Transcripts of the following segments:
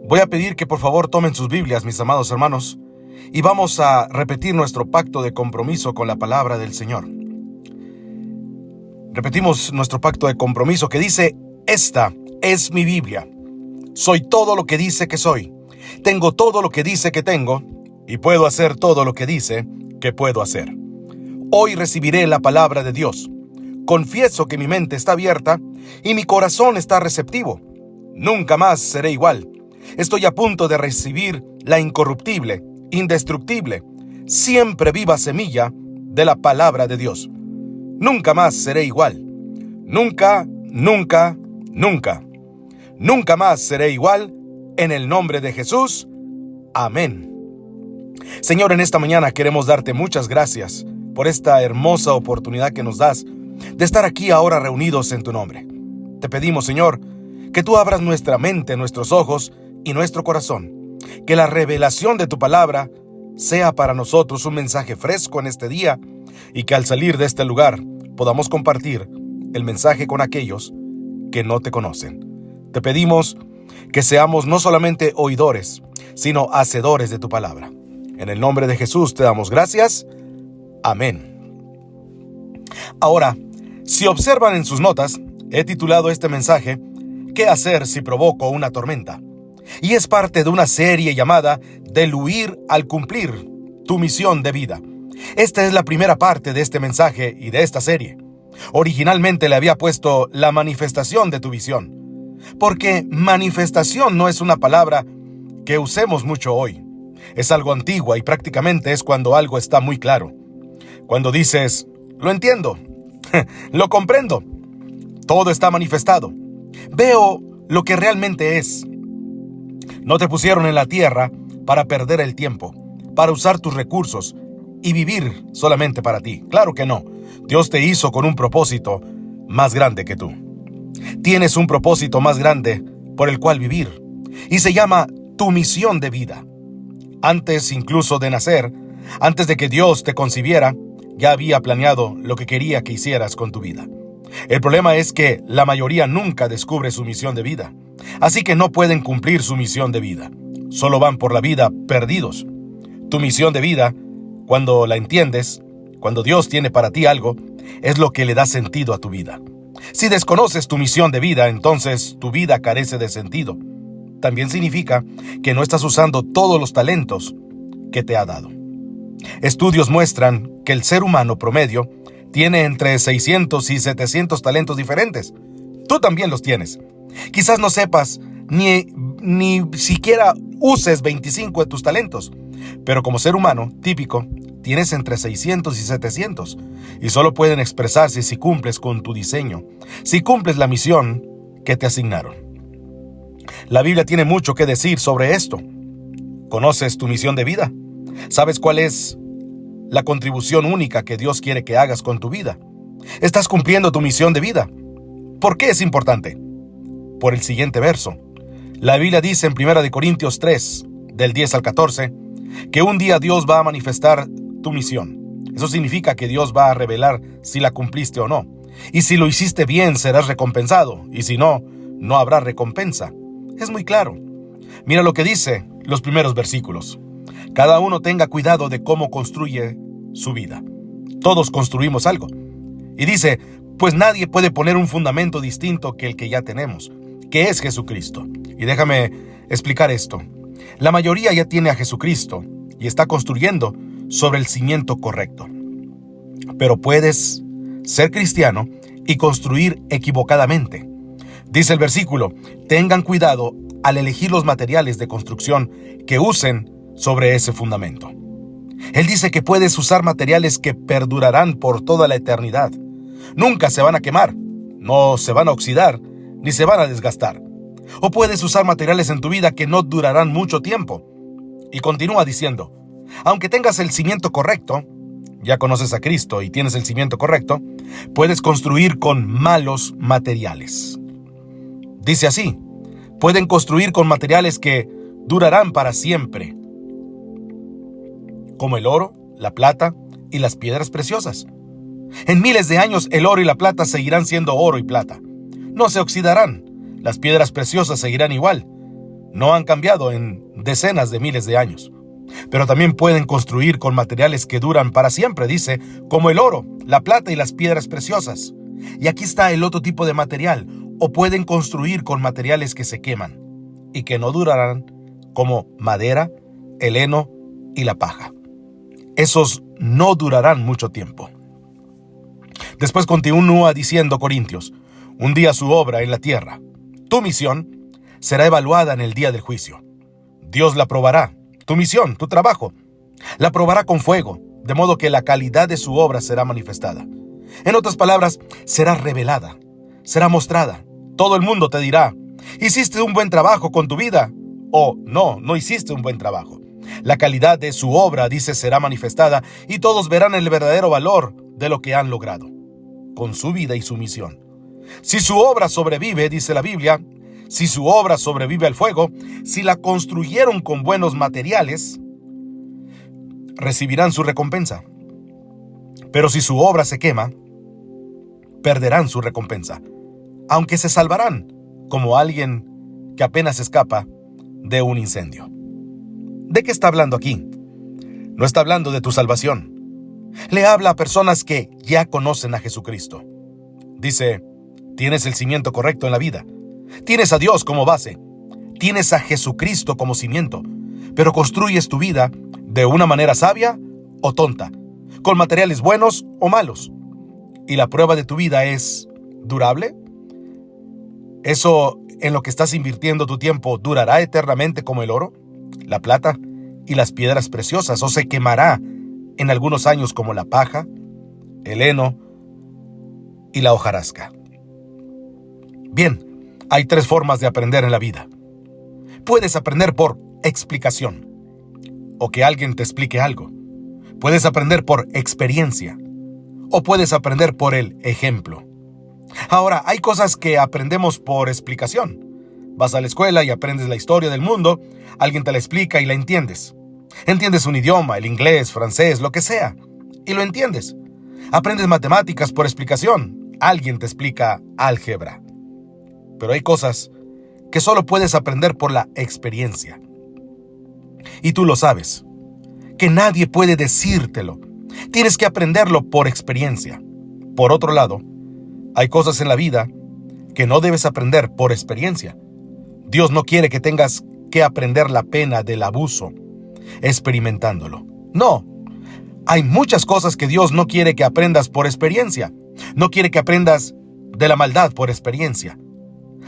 Voy a pedir que por favor tomen sus Biblias, mis amados hermanos, y vamos a repetir nuestro pacto de compromiso con la palabra del Señor. Repetimos nuestro pacto de compromiso que dice: esta es mi Biblia. Soy todo lo que dice que soy. Tengo todo lo que dice que tengo y puedo hacer todo lo que dice que puedo hacer. Hoy recibiré la palabra de Dios. Confieso que mi mente está abierta y mi corazón está receptivo. Nunca más seré igual. Estoy a punto de recibir la incorruptible, indestructible, siempre viva semilla de la palabra de Dios. Nunca más seré igual. Nunca, nunca, nunca. Nunca más seré igual. En el nombre de Jesús. Amén. Señor, en esta mañana queremos darte muchas gracias por esta hermosa oportunidad que nos das de estar aquí ahora reunidos en tu nombre. Te pedimos, Señor, que tú abras nuestra mente, nuestros ojos y nuestro corazón. Que la revelación de tu palabra sea para nosotros un mensaje fresco en este día y que al salir de este lugar podamos compartir el mensaje con aquellos que no te conocen. Te pedimos que seamos no solamente oidores, sino hacedores de tu palabra. En el nombre de Jesús te damos gracias. Amén. Ahora, si observan en sus notas, he titulado este mensaje ¿Qué hacer si provoco una tormenta? Y es parte de una serie llamada Del huir al cumplir tu misión de vida. Esta es la primera parte de este mensaje y de esta serie. Originalmente le había puesto la manifestación de tu visión, porque manifestación no es una palabra que usemos mucho hoy. Es algo antigua y prácticamente es cuando algo está muy claro. Cuando dices, lo entiendo, lo comprendo, todo está manifestado, veo lo que realmente es. No te pusieron en la tierra para perder el tiempo, para usar tus recursos y vivir solamente para ti. Claro que no. Dios te hizo con un propósito más grande que tú. Tienes un propósito más grande por el cual vivir y se llama tu misión de vida. Antes incluso de nacer, antes de que Dios te concibiera, ya había planeado lo que quería que hicieras con tu vida. El problema es que la mayoría nunca descubre su misión de vida, así que no pueden cumplir su misión de vida. Solo van por la vida perdidos. Tu misión de vida, cuando la entiendes, cuando Dios tiene para ti algo, es lo que le da sentido a tu vida. Si desconoces tu misión de vida, entonces tu vida carece de sentido. También significa que no estás usando todos los talentos que te ha dado. Estudios muestran que el ser humano promedio tiene entre 600 y 700 talentos diferentes. Tú también los tienes. Quizás no sepas ni siquiera uses 25 de tus talentos, pero como ser humano típico, tienes entre 600 y 700 y solo pueden expresarse si cumples con tu diseño, si cumples la misión que te asignaron. La Biblia tiene mucho que decir sobre esto. ¿Conoces tu misión de vida? ¿Sabes cuál es la contribución única que Dios quiere que hagas con tu vida? ¿Estás cumpliendo tu misión de vida? ¿Por qué es importante? Por el siguiente verso. La Biblia dice en 1 Corintios 3, del 10 al 14, que un día Dios va a manifestar tu misión. Eso significa que Dios va a revelar si la cumpliste o no. Y si lo hiciste bien, serás recompensado. Y si no, no habrá recompensa. Es muy claro. Mira lo que dice los primeros versículos. Cada uno tenga cuidado de cómo construye su vida. Todos construimos algo. Y dice, pues nadie puede poner un fundamento distinto que el que ya tenemos, que es Jesucristo. Y déjame explicar esto. La mayoría ya tiene a Jesucristo y está construyendo sobre el cimiento correcto. Pero puedes ser cristiano y construir equivocadamente. Dice el versículo, tengan cuidado al elegir los materiales de construcción que usen sobre ese fundamento. Él dice que puedes usar materiales que perdurarán por toda la eternidad. Nunca se van a quemar, no se van a oxidar, ni se van a desgastar. O puedes usar materiales en tu vida que no durarán mucho tiempo. Y continúa diciendo, aunque tengas el cimiento correcto, ya conoces a Cristo y tienes el cimiento correcto, puedes construir con malos materiales. Dice así, pueden construir con materiales que durarán para siempre, como el oro, la plata y las piedras preciosas. En miles de años el oro y la plata seguirán siendo oro y plata. No se oxidarán. Las piedras preciosas seguirán igual. no han cambiado en decenas de miles de años. Pero también pueden construir con materiales que duran para siempre, dice, como el oro, la plata y las piedras preciosas. Y aquí está el otro tipo de material, o pueden construir con materiales que se queman y que no durarán, como madera, el heno y la paja. Esos no durarán mucho tiempo. Después continúa diciendo Corintios, un día su obra en la tierra, tu misión, será evaluada en el día del juicio. Dios la probará, tu misión, tu trabajo, la probará con fuego, de modo que la calidad de su obra será manifestada. En otras palabras, será revelada, será mostrada. Todo el mundo te dirá, ¿hiciste un buen trabajo con tu vida? O no hiciste un buen trabajo. La calidad de su obra, dice, será manifestada y todos verán el verdadero valor de lo que han logrado con su vida y su misión. Si su obra sobrevive, dice la Biblia, si su obra sobrevive al fuego, si la construyeron con buenos materiales, recibirán su recompensa. Pero si su obra se quema, perderán su recompensa, aunque se salvarán, como alguien que apenas escapa de un incendio. ¿De qué está hablando aquí? No está hablando de tu salvación. Le habla a personas que ya conocen a Jesucristo. Dice, tienes el cimiento correcto en la vida. Tienes a Dios como base. Tienes a Jesucristo como cimiento. Pero construyes tu vida de una manera sabia o tonta, con materiales buenos o malos. Y la prueba de tu vida es durable. ¿Eso en lo que estás invirtiendo tu tiempo durará eternamente como el oro, la plata y las piedras preciosas, o se quemará en algunos años como la paja, el heno y la hojarasca? Bien, hay 3 formas de aprender en la vida. Puedes aprender por explicación, o que alguien te explique algo. Puedes aprender por experiencia, o puedes aprender por el ejemplo. Ahora, hay cosas que aprendemos por explicación. Vas a la escuela y aprendes la historia del mundo, alguien te la explica y la entiendes. Entiendes un idioma, el inglés, francés, lo que sea, y lo entiendes. Aprendes matemáticas por explicación, alguien te explica álgebra. Pero hay cosas que solo puedes aprender por la experiencia. Y tú lo sabes, que nadie puede decírtelo. Tienes que aprenderlo por experiencia. Por otro lado, hay cosas en la vida que no debes aprender por experiencia. Dios no quiere que tengas que aprender la pena del abuso experimentándolo. No, hay muchas cosas que Dios no quiere que aprendas por experiencia. No quiere que aprendas de la maldad por experiencia.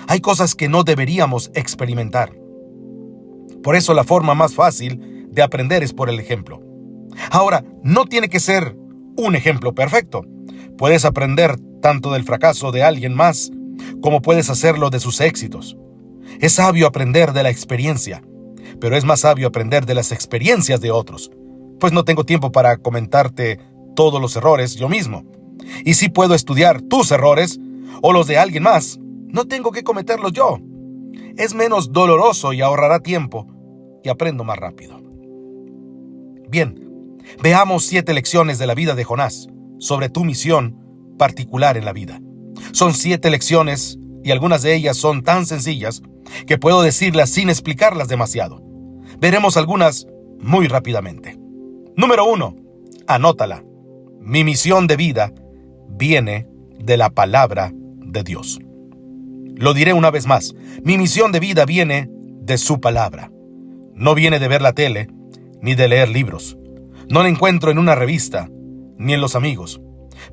Hay cosas que no deberíamos experimentar. Por eso la forma más fácil de aprender es por el ejemplo. Ahora, no tiene que ser un ejemplo perfecto. Puedes aprender tanto del fracaso de alguien más como puedes hacerlo de sus éxitos. Es sabio aprender de la experiencia, pero es más sabio aprender de las experiencias de otros. Pues no tengo tiempo para comentarte todos los errores yo mismo. Y si puedo estudiar tus errores o los de alguien más, no tengo que cometerlos yo. Es menos doloroso y ahorrará tiempo y aprendo más rápido. Bien, veamos 7 lecciones de la vida de Jonás sobre tu misión particular en la vida. Son 7 lecciones y algunas de ellas son tan sencillas que puedo decirlas sin explicarlas demasiado. Veremos algunas muy rápidamente. Número 1. Anótala. Mi misión de vida viene de la palabra de Dios. Lo diré una vez más. Mi misión de vida viene de su palabra. No viene de ver la tele, ni de leer libros. No la encuentro en una revista, ni en los amigos.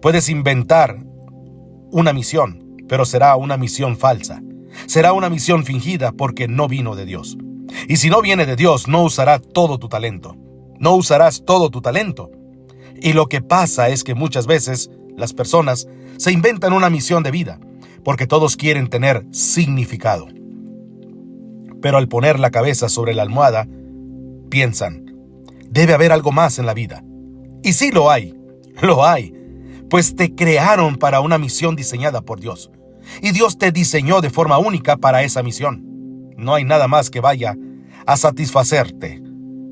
Puedes inventar una misión, pero será una misión falsa. Será una misión fingida porque no vino de Dios. Y si no viene de Dios, no usará todo tu talento. No usarás todo tu talento. Y lo que pasa es que muchas veces las personas se inventan una misión de vida, porque todos quieren tener significado. Pero al poner la cabeza sobre la almohada, piensan, debe haber algo más en la vida. Y sí lo hay, pues te crearon para una misión diseñada por Dios. Y Dios te diseñó de forma única para esa misión. No hay nada más que vaya a satisfacerte,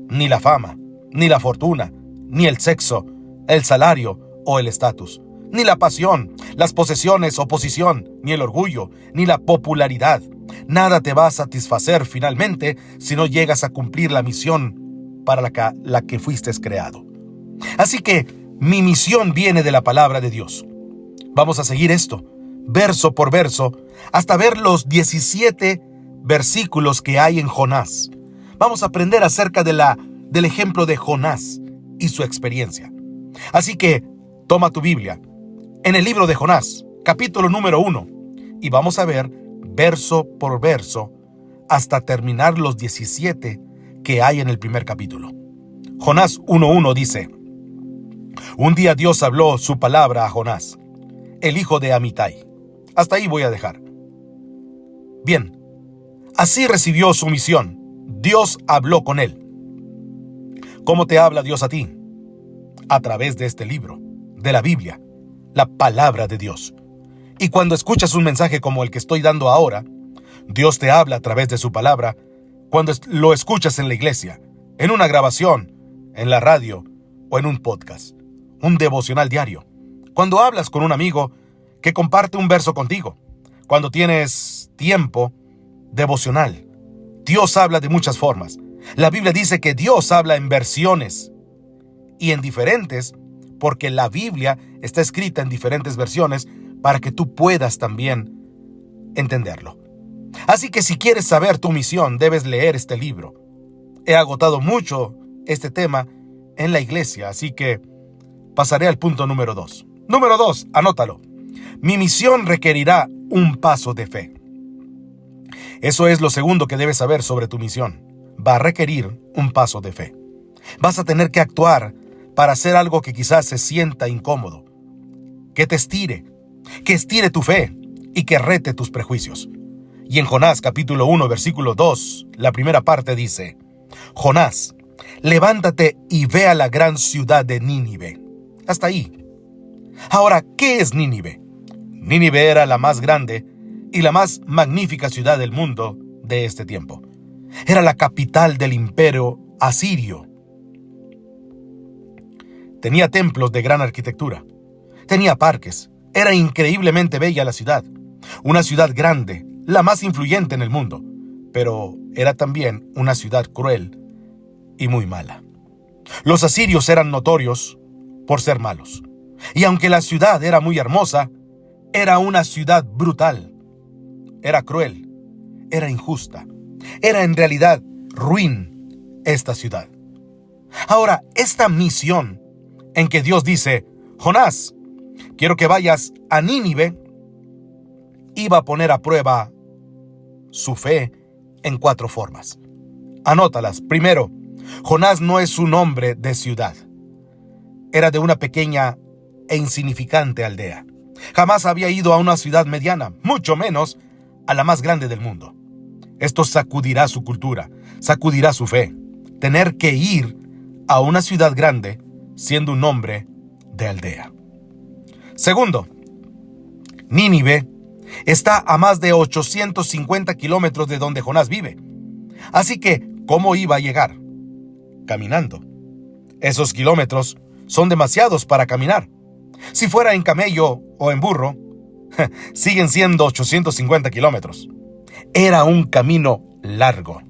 ni la fama, ni la fortuna, ni el sexo, el salario o el estatus, ni la pasión, las posesiones o posición, ni el orgullo, ni la popularidad. Nada te va a satisfacer finalmente si no llegas a cumplir la misión para la que fuiste creado. Así que mi misión viene de la palabra de Dios. Vamos a seguir esto, verso por verso, hasta ver los 17 versículos que hay en Jonás. Vamos a aprender acerca del ejemplo de Jonás y su experiencia. Así que toma tu Biblia en el libro de Jonás, capítulo número 1, y vamos a ver verso por verso hasta terminar los 17 que hay en el primer capítulo. Jonás 1:1 dice: Un día Dios habló su palabra a Jonás, el hijo de Amitai. Hasta ahí voy a dejar. Bien, así recibió su misión. Dios habló con él. ¿Cómo te habla Dios a ti? A través de este libro, de la Biblia, la palabra de Dios. Y cuando escuchas un mensaje como el que estoy dando ahora, Dios te habla a través de su palabra. Cuando lo escuchas en la iglesia, en una grabación, en la radio o en un podcast, un devocional diario. Cuando hablas con un amigo que comparte un verso contigo. Cuando tienes tiempo devocional. Dios habla de muchas formas. La Biblia dice que Dios habla en versiones y en diferentes, porque la Biblia está escrita en diferentes versiones para que tú puedas también entenderlo. Así que si quieres saber tu misión, debes leer este libro. He agotado mucho este tema en la iglesia, así que pasaré al punto número 2. Número 2, anótalo. Mi misión requerirá un paso de fe. Eso es lo segundo que debes saber sobre tu misión. Va a requerir un paso de fe. Vas a tener que actuar para hacer algo que quizás se sienta incómodo, que te estire, que estire tu fe y que rete tus prejuicios. Y en Jonás capítulo 1 versículo 2, la primera parte dice: Jonás, levántate y ve a la gran ciudad de Nínive. Hasta ahí. Ahora, ¿qué es Nínive? Nínive era la más grande y la más magnífica ciudad del mundo de este tiempo. Era la capital del imperio asirio. Tenía templos de gran arquitectura. Tenía parques. Era increíblemente bella la ciudad. Una ciudad grande, la más influyente en el mundo. Pero era también una ciudad cruel y muy mala. Los asirios eran notorios por ser malos. Y aunque la ciudad era muy hermosa, era una ciudad brutal. Era cruel. Era injusta. Era en realidad ruin esta ciudad. Ahora, esta misión en que Dios dice: Jonás, quiero que vayas a Nínive, iba a poner a prueba su fe en 4 formas. Anótalas. Primero, Jonás no es un hombre de ciudad. Era de una pequeña e insignificante aldea. Jamás había ido a una ciudad mediana, mucho menos a la más grande del mundo. Esto sacudirá su cultura, sacudirá su fe. Tener que ir a una ciudad grande siendo un hombre de aldea. Segundo, Nínive está a más de 850 kilómetros de donde Jonás vive. Así que, ¿cómo iba a llegar? Caminando. Esos kilómetros son demasiados para caminar. Si fuera en camello o en burro, siguen siendo 850 kilómetros. Era un camino largo.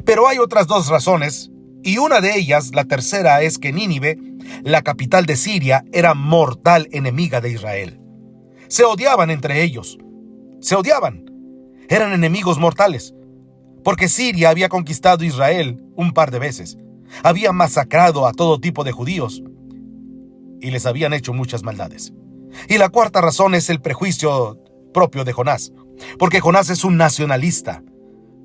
Pero hay otras 2 razones, y una de ellas, la tercera, es que Nínive, la capital de Siria, era mortal enemiga de Israel. Se odiaban entre ellos. Se odiaban. Eran enemigos mortales. Porque Siria había conquistado Israel un par de veces. Había masacrado a todo tipo de judíos y les habían hecho muchas maldades. Y la cuarta razón es el prejuicio propio de Jonás. Porque Jonás es un nacionalista.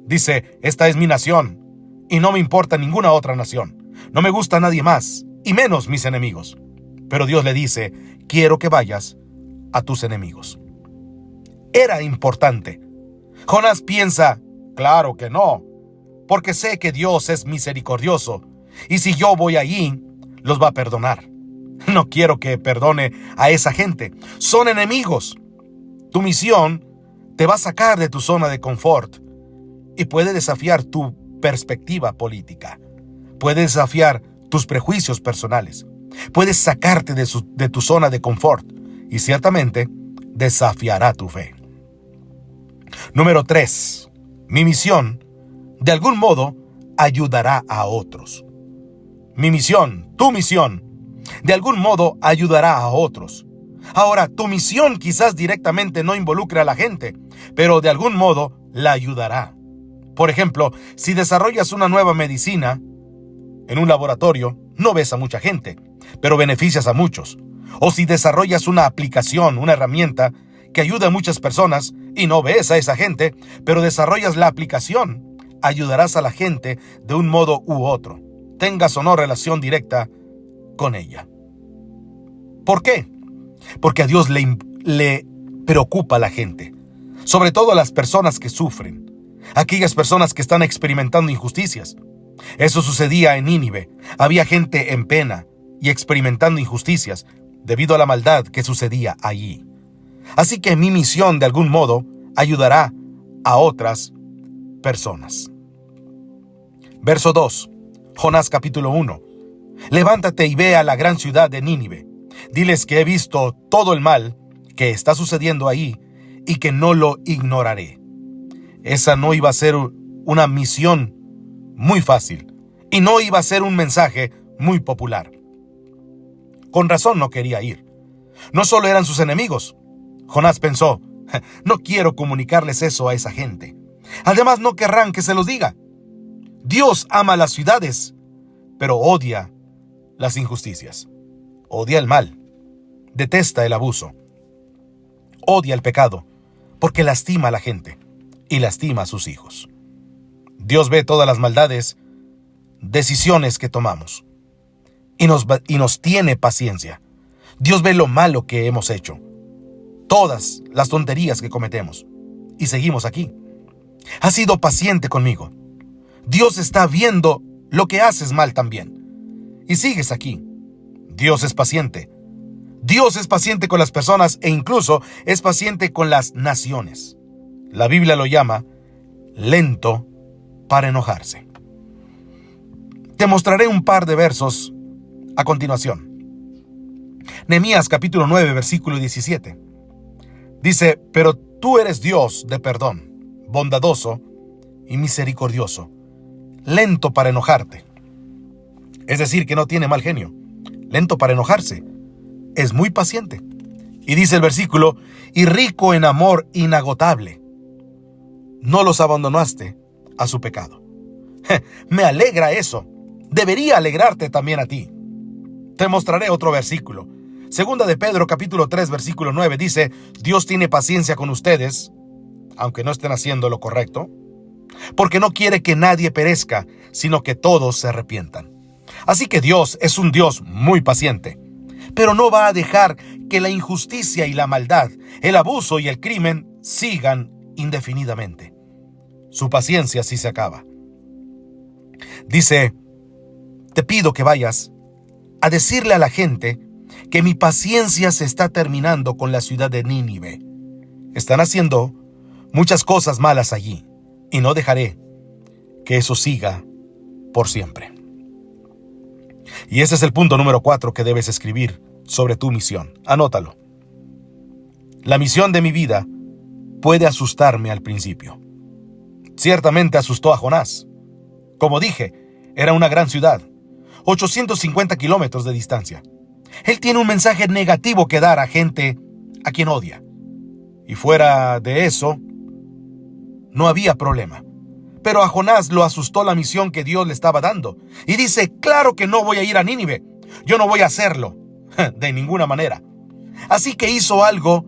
Dice: esta es mi nación y no me importa ninguna otra nación. No me gusta nadie más, y menos mis enemigos. Pero Dios le dice: quiero que vayas a tus enemigos. Era importante. Jonás piensa: claro que no, porque sé que Dios es misericordioso, y si yo voy allí, los va a perdonar. No quiero que perdone a esa gente. Son enemigos. Tu misión te va a sacar de tu zona de confort y puede desafiar tu perspectiva política. Puede desafiar tus prejuicios personales. Puedes sacarte de tu zona de confort y ciertamente desafiará tu fe. Número 3. Mi misión, de algún modo, ayudará a otros. Mi misión, tu misión, de algún modo ayudará a otros. Ahora, tu misión quizás directamente no involucre a la gente, pero de algún modo la ayudará. Por ejemplo, si desarrollas una nueva medicina en un laboratorio, no ves a mucha gente, pero beneficias a muchos. O si desarrollas una aplicación, una herramienta que ayuda a muchas personas y no ves a esa gente, pero desarrollas la aplicación, ayudarás a la gente de un modo u otro, tengas o no relación directa con ella. ¿Por qué? Porque a Dios le preocupa a la gente, sobre todo a las personas que sufren, aquellas personas que están experimentando injusticias. Eso sucedía en Nínive. Había gente en pena y experimentando injusticias debido a la maldad que sucedía allí. Así que mi misión, de algún modo, ayudará a otras personas. Verso 2, Jonás capítulo 1. Levántate y ve a la gran ciudad de Nínive. Diles que he visto todo el mal que está sucediendo ahí y que no lo ignoraré. Esa no iba a ser una misión muy fácil y no iba a ser un mensaje muy popular. Con razón no quería ir. No solo eran sus enemigos. Jonás pensó, no quiero comunicarles eso a esa gente. Además, no querrán que se los diga. Dios ama las ciudades, pero odia las injusticias. Odia el mal. Detesta el abuso. Odia el pecado, porque lastima a la gente y lastima a sus hijos. Dios ve todas las maldades, decisiones que tomamos, y nos tiene paciencia. Dios ve lo malo que hemos hecho, todas las tonterías que cometemos, y seguimos aquí. Ha sido paciente conmigo. Dios está viendo lo que haces mal también, y sigues aquí. Dios es paciente. Dios es paciente con las personas e incluso es paciente con las naciones. La Biblia lo llama lento para enojarse. Te mostraré un par de versos a continuación. Nehemías capítulo 9, versículo 17. Dice, pero tú eres Dios de perdón, bondadoso y misericordioso, lento para enojarte. Es decir, que no tiene mal genio, lento para enojarse, es muy paciente. Y dice el versículo, y rico en amor inagotable. No los abandonaste a su pecado. Me alegra eso. Debería alegrarte también a ti. Te mostraré otro versículo. Segunda de Pedro capítulo 3 versículo 9 dice, Dios tiene paciencia con ustedes, aunque no estén haciendo lo correcto, porque no quiere que nadie perezca, sino que todos se arrepientan. Así que Dios es un Dios muy paciente, pero no va a dejar que la injusticia y la maldad, el abuso y el crimen sigan indefinidamente. Su paciencia sí se acaba. Dice, te pido que vayas a decirle a la gente que mi paciencia se está terminando con la ciudad de Nínive. Están haciendo muchas cosas malas allí y no dejaré que eso siga por siempre. Y ese es el punto número 4 que debes escribir sobre tu misión. Anótalo. La misión de mi vida puede asustarme al principio. Ciertamente asustó a Jonás. Como dije, era una gran ciudad, 850 kilómetros de distancia. Él tiene un mensaje negativo que dar a gente a quien odia. Y fuera de eso, no había problema. Pero a Jonás lo asustó la misión que Dios le estaba dando. Y dice, claro que no voy a ir a Nínive. Yo no voy a hacerlo. De ninguna manera. Así que hizo algo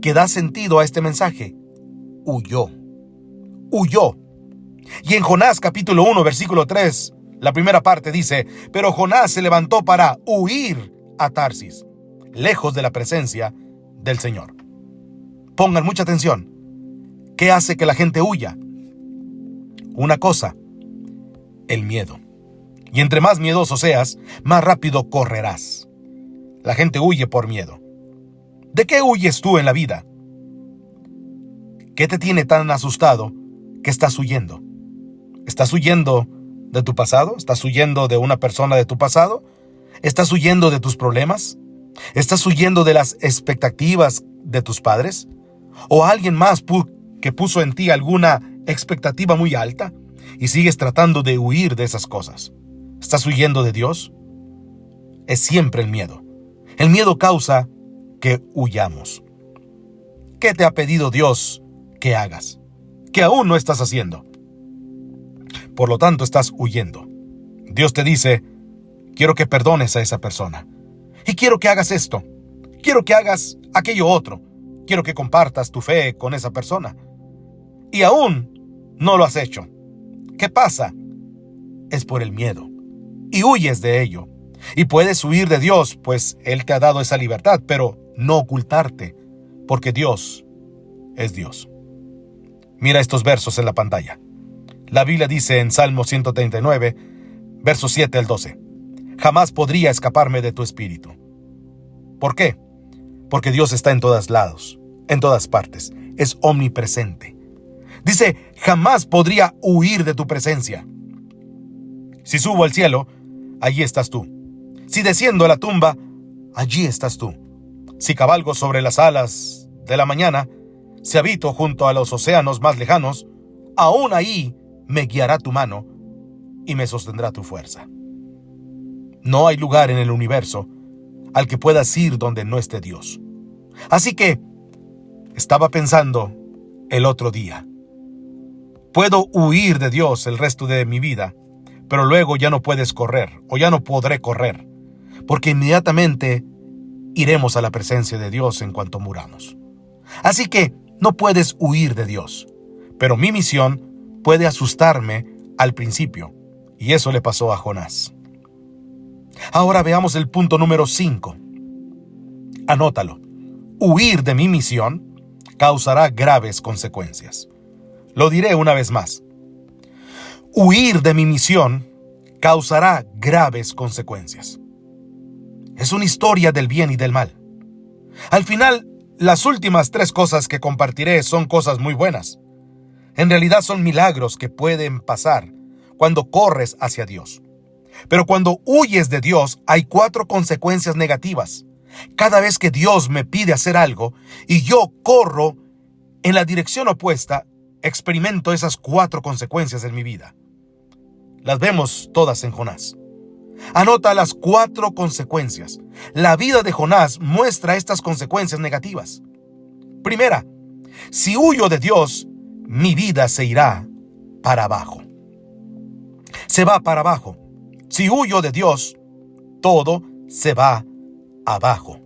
que da sentido a este mensaje. Huyó. Y en Jonás capítulo 1 versículo 3, la primera parte dice, pero Jonás se levantó para huir a Tarsis, lejos de la presencia del Señor. Pongan mucha atención. ¿Qué hace que la gente huya? Una cosa, el miedo. Y entre más miedoso seas, más rápido correrás. La gente huye por miedo. ¿De qué huyes tú en la vida? ¿Qué te tiene tan asustado que estás huyendo? ¿Estás huyendo de tu pasado? ¿Estás huyendo de una persona de tu pasado? ¿Estás huyendo de tus problemas? ¿Estás huyendo de las expectativas de tus padres? ¿O alguien más que puso en ti alguna expectativa muy alta y sigues tratando de huir de esas cosas. ¿Estás huyendo de Dios? Es siempre el miedo. El miedo causa que huyamos. ¿Qué te ha pedido Dios que hagas, que aún no estás haciendo? Por lo tanto, estás huyendo. Dios te dice: quiero que perdones a esa persona. Y quiero que hagas esto. Quiero que hagas aquello otro. Quiero que compartas tu fe con esa persona. Y aún no lo has hecho. ¿Qué pasa? Es por el miedo. Y huyes de ello. Y puedes huir de Dios, pues Él te ha dado esa libertad, pero no ocultarte, porque Dios es Dios. Mira estos versos en la pantalla. La Biblia dice en Salmo 139, versos 7 al 12: jamás podría escaparme de tu espíritu. ¿Por qué? Porque Dios está en todos lados, en todas partes, es omnipresente. Dice: jamás podría huir de tu presencia. Si subo al cielo, allí estás tú. Si desciendo a la tumba, allí estás tú. Si cabalgo sobre las alas de la mañana, si habito junto a los océanos más lejanos, aún ahí me guiará tu mano y me sostendrá tu fuerza. No hay lugar en el universo al que puedas ir donde no esté Dios. Así que estaba pensando el otro día: puedo huir de Dios el resto de mi vida, pero luego ya no puedes correr, o ya no podré correr, porque inmediatamente iremos a la presencia de Dios en cuanto muramos. Así que no puedes huir de Dios, pero mi misión puede asustarme al principio, y eso le pasó a Jonás. Ahora veamos el punto número 5. Anótalo. Huir de mi misión causará graves consecuencias. Lo diré una vez más. Huir de mi misión causará graves consecuencias. Es una historia del bien y del mal. Al final, las últimas 3 cosas que compartiré son cosas muy buenas. En realidad son milagros que pueden pasar cuando corres hacia Dios. Pero cuando huyes de Dios, hay 4 consecuencias negativas. Cada vez que Dios me pide hacer algo y yo corro en la dirección opuesta, experimento esas 4 consecuencias en mi vida. Las vemos todas en Jonás. Anota las 4 consecuencias. La vida de Jonás muestra estas consecuencias negativas. Primera, si huyo de Dios, mi vida se irá para abajo. Se va para abajo. Si huyo de Dios, todo se va abajo.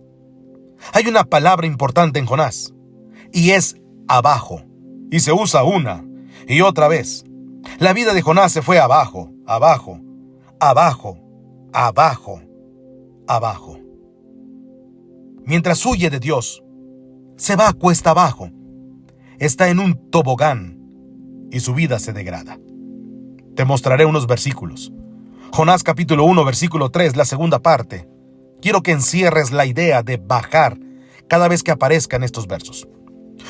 Hay una palabra importante en Jonás, y es abajo, y se usa una y otra vez. La vida de Jonás se fue abajo, abajo, abajo, abajo, abajo. Mientras huye de Dios, se va cuesta abajo. Está en un tobogán y su vida se degrada. Te mostraré unos versículos. Jonás capítulo 1, versículo 3, la segunda parte. Quiero que encierres la idea de bajar cada vez que aparezcan estos versos.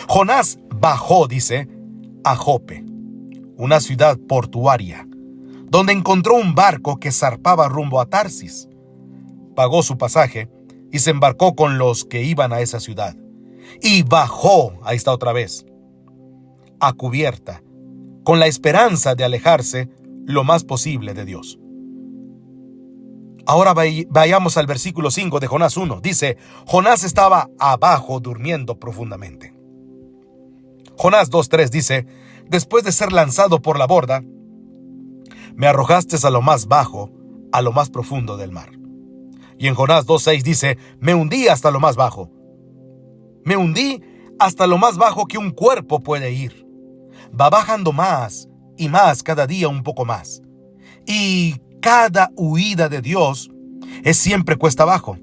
Jonás bajó, dice, a Jope, una ciudad portuaria, donde encontró un barco que zarpaba rumbo a Tarsis. Pagó su pasaje y se embarcó con los que iban a esa ciudad. Y bajó, ahí está otra vez, a cubierta, con la esperanza de alejarse lo más posible de Dios. Ahora vayamos al versículo 5 de Jonás 1. Dice: Jonás estaba abajo durmiendo profundamente. Jonás 2:3 dice: después de ser lanzado por la borda, me arrojaste a lo más bajo, a lo más profundo del mar. Y en Jonás 2:6 dice: me hundí hasta lo más bajo. Me hundí hasta lo más bajo que un cuerpo puede ir. Va bajando más y más cada día, un poco más. Y cada huida de Dios es siempre cuesta abajo.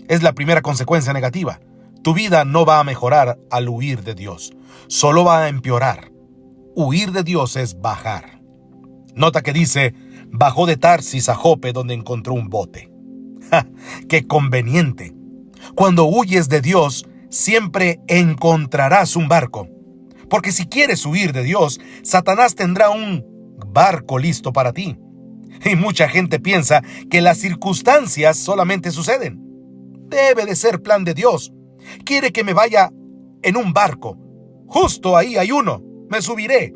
Es la primera consecuencia negativa. Tu vida no va a mejorar al huir de Dios, solo va a empeorar. Huir de Dios es bajar. Nota que dice: bajó de Tarsis a Jope, donde encontró un bote. ¡Ja! ¡Qué conveniente! Cuando huyes de Dios, siempre encontrarás un barco. Porque si quieres huir de Dios, Satanás tendrá un barco listo para ti. Y mucha gente piensa que las circunstancias solamente suceden. Debe de ser plan de Dios. Quiere que me vaya en un barco. Justo ahí hay uno. Me subiré.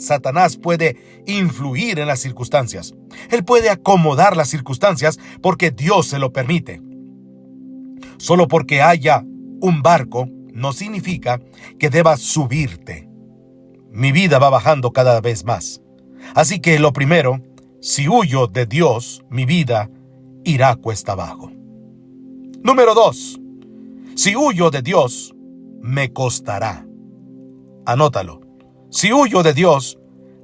Satanás puede influir en las circunstancias. Él puede acomodar las circunstancias porque Dios se lo permite. Solo porque haya un barco no significa que debas subirte. Mi vida va bajando cada vez más. Así que lo primero, si huyo de Dios, mi vida irá cuesta abajo. Número 2. Si huyo de Dios, me costará. Anótalo. Si huyo de Dios,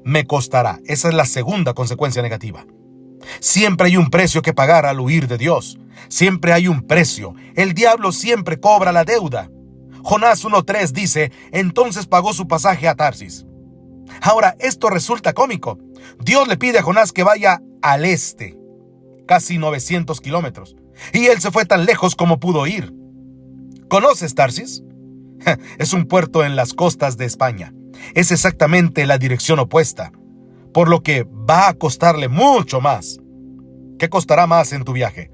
me costará. Esa es la segunda consecuencia negativa. Siempre hay un precio que pagar al huir de Dios. Siempre hay un precio. El diablo siempre cobra la deuda. Jonás 1:3 dice, entonces pagó su pasaje a Tarsis. Ahora, esto resulta cómico. Dios le pide a Jonás que vaya al este, casi 900 kilómetros, y él se fue tan lejos como pudo ir. ¿Conoces Tarsis? Es un puerto en las costas de España. Es exactamente la dirección opuesta, por lo que va a costarle mucho más. ¿Qué costará más en tu viaje?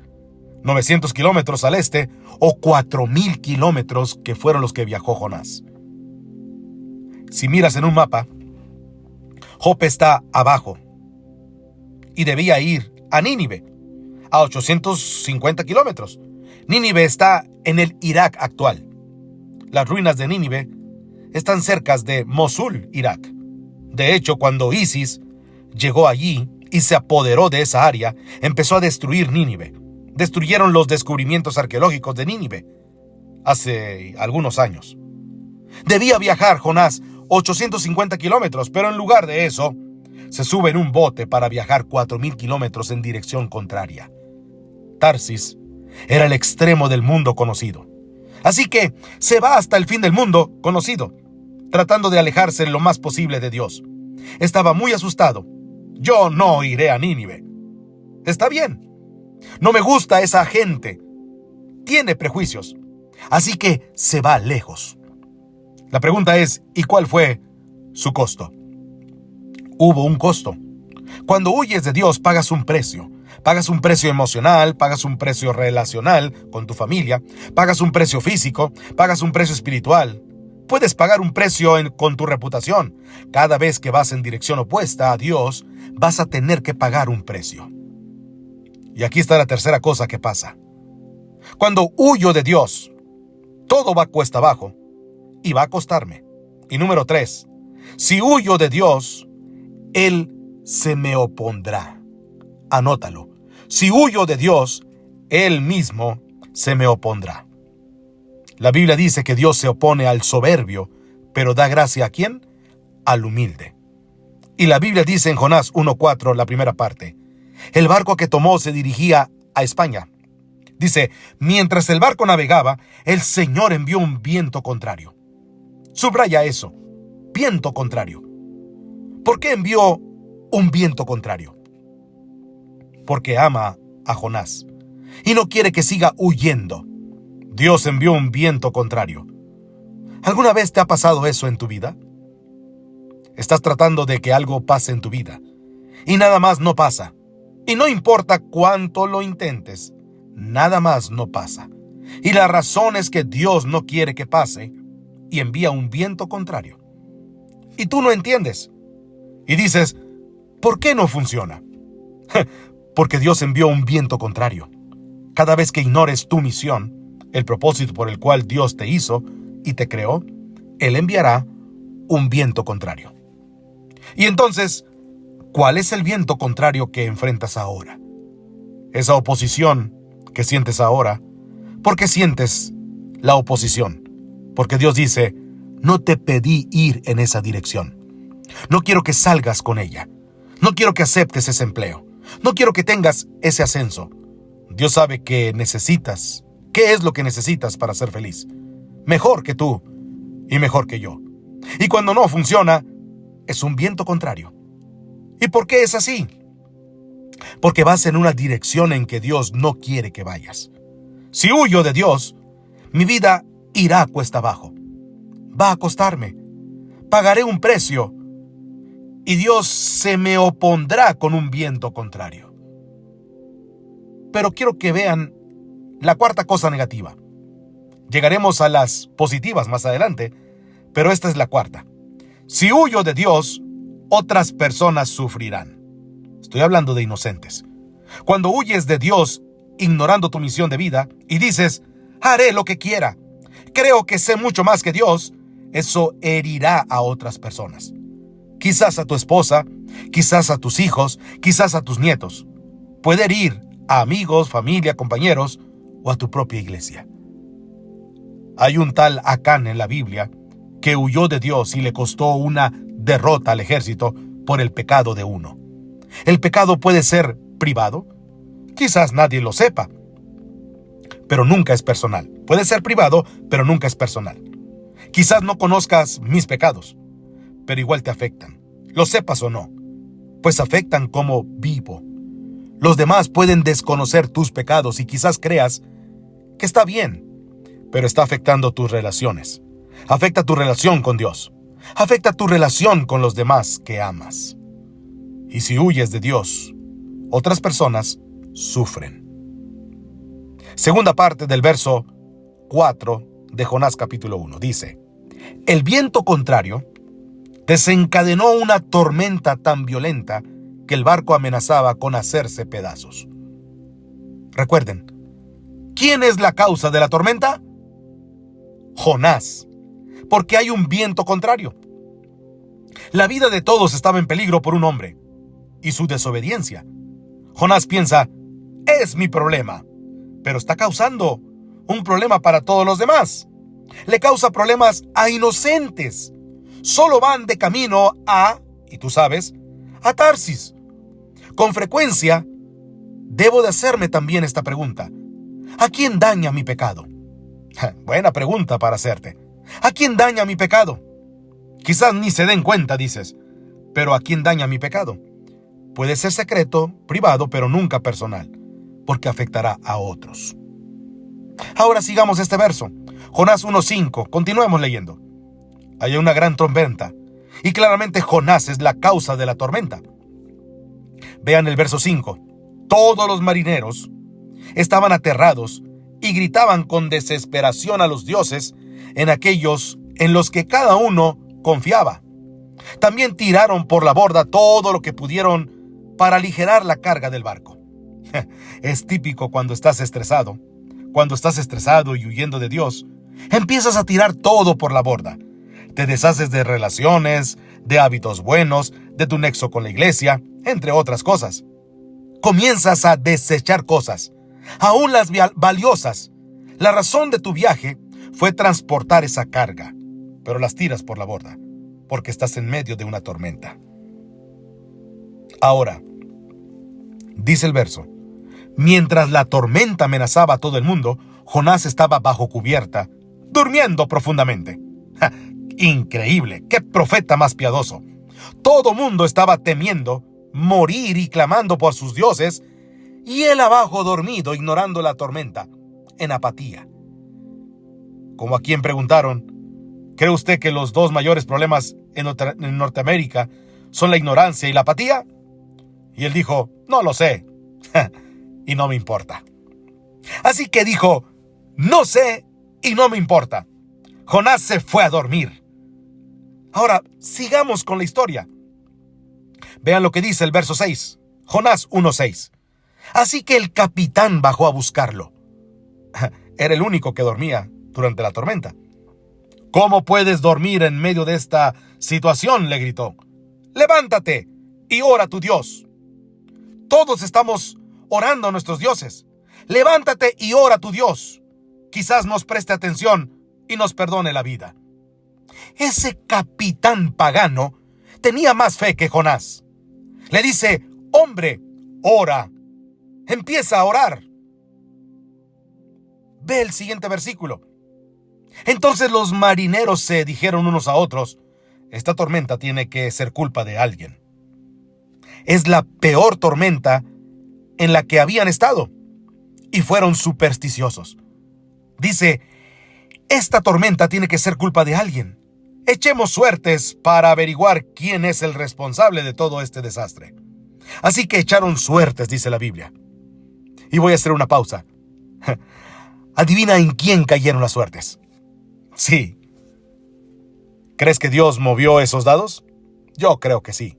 ¿900 kilómetros al este o 4,000 kilómetros que fueron los que viajó Jonás? Si miras en un mapa, Jope está abajo y debía ir a Nínive, a 850 kilómetros. Nínive está en el Irak actual. Las ruinas de Nínive están cerca de Mosul, Irak. De hecho, cuando ISIS llegó allí y se apoderó de esa área, empezó a destruir Nínive. Destruyeron los descubrimientos arqueológicos de Nínive hace algunos años. Debía viajar Jonás 850 kilómetros, pero en lugar de eso, se sube en un bote para viajar 4,000 kilómetros en dirección contraria. Tarsis era el extremo del mundo conocido. Así que se va hasta el fin del mundo conocido, tratando de alejarse lo más posible de Dios. Estaba muy asustado. Yo no iré a Nínive. Está bien. No me gusta esa gente. Tiene prejuicios. Así que se va lejos. La pregunta es, ¿y cuál fue su costo? Hubo un costo. Cuando huyes de Dios, pagas un precio. Pagas un precio emocional, pagas un precio relacional con tu familia, pagas un precio físico, pagas un precio espiritual. Puedes pagar un precio con tu reputación. Cada vez que vas en dirección opuesta a Dios, vas a tener que pagar un precio. Y aquí está la tercera cosa que pasa. Cuando huyo de Dios, todo va cuesta abajo y va a costarme. Y número 3, si huyo de Dios, Él se me opondrá. Anótalo. Si huyo de Dios, Él mismo se me opondrá. La Biblia dice que Dios se opone al soberbio, pero da gracia ¿a quién? Al humilde. Y la Biblia dice en Jonás 1:4, la primera parte, el barco que tomó se dirigía a España. Dice, mientras el barco navegaba, el Señor envió un viento contrario. Subraya eso, viento contrario. ¿Por qué envió un viento contrario? Porque ama a Jonás y no quiere que siga huyendo. Dios envió un viento contrario. ¿Alguna vez te ha pasado eso en tu vida? Estás tratando de que algo pase en tu vida y nada más no pasa. Y no importa cuánto lo intentes, nada más no pasa. Y la razón es que Dios no quiere que pase y envía un viento contrario. Y tú no entiendes. Y dices, ¿por qué no funciona? Porque Dios envió un viento contrario. Cada vez que ignores tu misión, el propósito por el cual Dios te hizo y te creó, Él enviará un viento contrario. Y entonces, ¿cuál es el viento contrario que enfrentas ahora? Esa oposición que sientes ahora. ¿Por qué sientes la oposición? Porque Dios dice, no te pedí ir en esa dirección. No quiero que salgas con ella. No quiero que aceptes ese empleo. No quiero que tengas ese ascenso. Dios sabe que necesitas. ¿Qué es lo que necesitas para ser feliz? Mejor que tú y mejor que yo. Y cuando no funciona, es un viento contrario. ¿Y por qué es así? Porque vas en una dirección en que Dios no quiere que vayas. Si huyo de Dios, mi vida irá cuesta abajo. Va a costarme. Pagaré un precio. Y Dios se me opondrá con un viento contrario. Pero quiero que vean la cuarta cosa negativa. Llegaremos a las positivas más adelante, pero esta es la cuarta. Si huyo de Dios, otras personas sufrirán. Estoy hablando de inocentes. Cuando huyes de Dios, ignorando tu misión de vida, y dices, haré lo que quiera, creo que sé mucho más que Dios, eso herirá a otras personas. Quizás a tu esposa, quizás a tus hijos, quizás a tus nietos. Puede herir a amigos, familia, compañeros o a tu propia iglesia. Hay un tal Acán en la Biblia que huyó de Dios y le costó una derrota al ejército por el pecado de uno. El pecado puede ser privado, quizás nadie lo sepa, pero nunca es personal. Puede ser privado, pero nunca es personal. Quizás no conozcas mis pecados, pero igual te afectan, lo sepas o no, pues afectan cómo vivo. Los demás pueden desconocer tus pecados y quizás creas que está bien, pero está afectando tus relaciones. Afecta tu relación con Dios. Afecta tu relación con los demás que amas. Y si huyes de Dios, otras personas sufren. Segunda parte del verso 4 de Jonás capítulo 1 dice: el viento contrario desencadenó una tormenta tan violenta que el barco amenazaba con hacerse pedazos. Recuerden, ¿quién es la causa de la tormenta? Jonás, porque hay un viento contrario. La vida de todos estaba en peligro por un hombre y su desobediencia. Jonás piensa, es mi problema, pero está causando un problema para todos los demás. Le causa problemas a inocentes. Solo van de camino a, y tú sabes, a Tarsis. Con frecuencia, debo de hacerme también esta pregunta. ¿A quién daña mi pecado? Buena pregunta para hacerte. ¿A quién daña mi pecado? Quizás ni se den cuenta, dices. Pero ¿a quién daña mi pecado? Puede ser secreto, privado, pero nunca personal, porque afectará a otros. Ahora sigamos este verso. Jonás 1:5. Continuemos leyendo. Hay una gran tormenta, y claramente Jonás es la causa de la tormenta. Vean el verso 5. Todos los marineros estaban aterrados y gritaban con desesperación a los dioses en aquellos en los que cada uno confiaba. También tiraron por la borda todo lo que pudieron para aligerar la carga del barco. Es típico cuando estás estresado. Cuando estás estresado y huyendo de Dios, empiezas a tirar todo por la borda. Te deshaces de relaciones, de hábitos buenos, de tu nexo con la iglesia, entre otras cosas. Comienzas a desechar cosas, aún las valiosas. La razón de tu viaje fue transportar esa carga, pero las tiras por la borda, porque estás en medio de una tormenta. Ahora, dice el verso, mientras la tormenta amenazaba a todo el mundo, Jonás estaba bajo cubierta, durmiendo profundamente. Increíble, qué profeta más piadoso. Todo mundo estaba temiendo morir y clamando por sus dioses, y él abajo dormido, ignorando la tormenta, en apatía. Como a quien preguntaron, ¿cree usted que los dos mayores problemas en Norteamérica son la ignorancia y la apatía? Y él dijo, no lo sé, y no me importa. Así que dijo, no sé y no me importa. Jonás se fue a dormir. Ahora, sigamos con la historia. Vean lo que dice el verso 6. Jonás 1:6. Así que el capitán bajó a buscarlo. Era el único que dormía durante la tormenta. ¿Cómo puedes dormir en medio de esta situación?, le gritó. Levántate y ora a tu Dios. Todos estamos orando a nuestros dioses. Levántate y ora a tu Dios. Quizás nos preste atención y nos perdone la vida. Ese capitán pagano tenía más fe que Jonás. Le dice, hombre, ora. Empieza a orar. Ve el siguiente versículo. Entonces los marineros se dijeron unos a otros, esta tormenta tiene que ser culpa de alguien. Es la peor tormenta en la que habían estado, y fueron supersticiosos. Dice, esta tormenta tiene que ser culpa de alguien. Echemos suertes para averiguar quién es el responsable de todo este desastre. Así que echaron suertes, dice la Biblia. Y voy a hacer una pausa. Adivina en quién cayeron las suertes. Sí. ¿Crees que Dios movió esos dados? Yo creo que sí.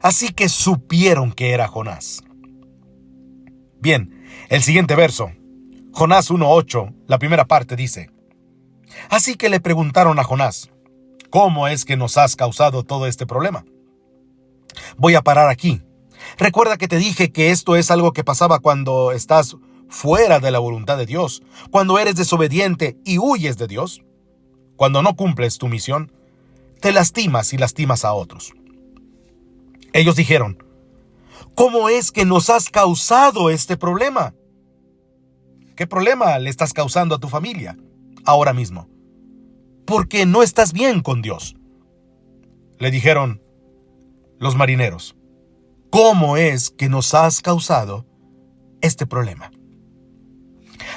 Así que supieron que era Jonás. Bien, el siguiente verso, Jonás 1:8, la primera parte dice: Así que le preguntaron a Jonás: ¿Cómo es que nos has causado todo este problema? Voy a parar aquí. Recuerda que te dije que esto es algo que pasaba cuando estás fuera de la voluntad de Dios, cuando eres desobediente y huyes de Dios. Cuando no cumples tu misión, te lastimas y lastimas a otros. Ellos dijeron: ¿Cómo es que nos has causado este problema? ¿Qué problema le estás causando a tu familia ahora mismo? Porque no estás bien con Dios. Le dijeron los marineros: ¿Cómo es que nos has causado este problema?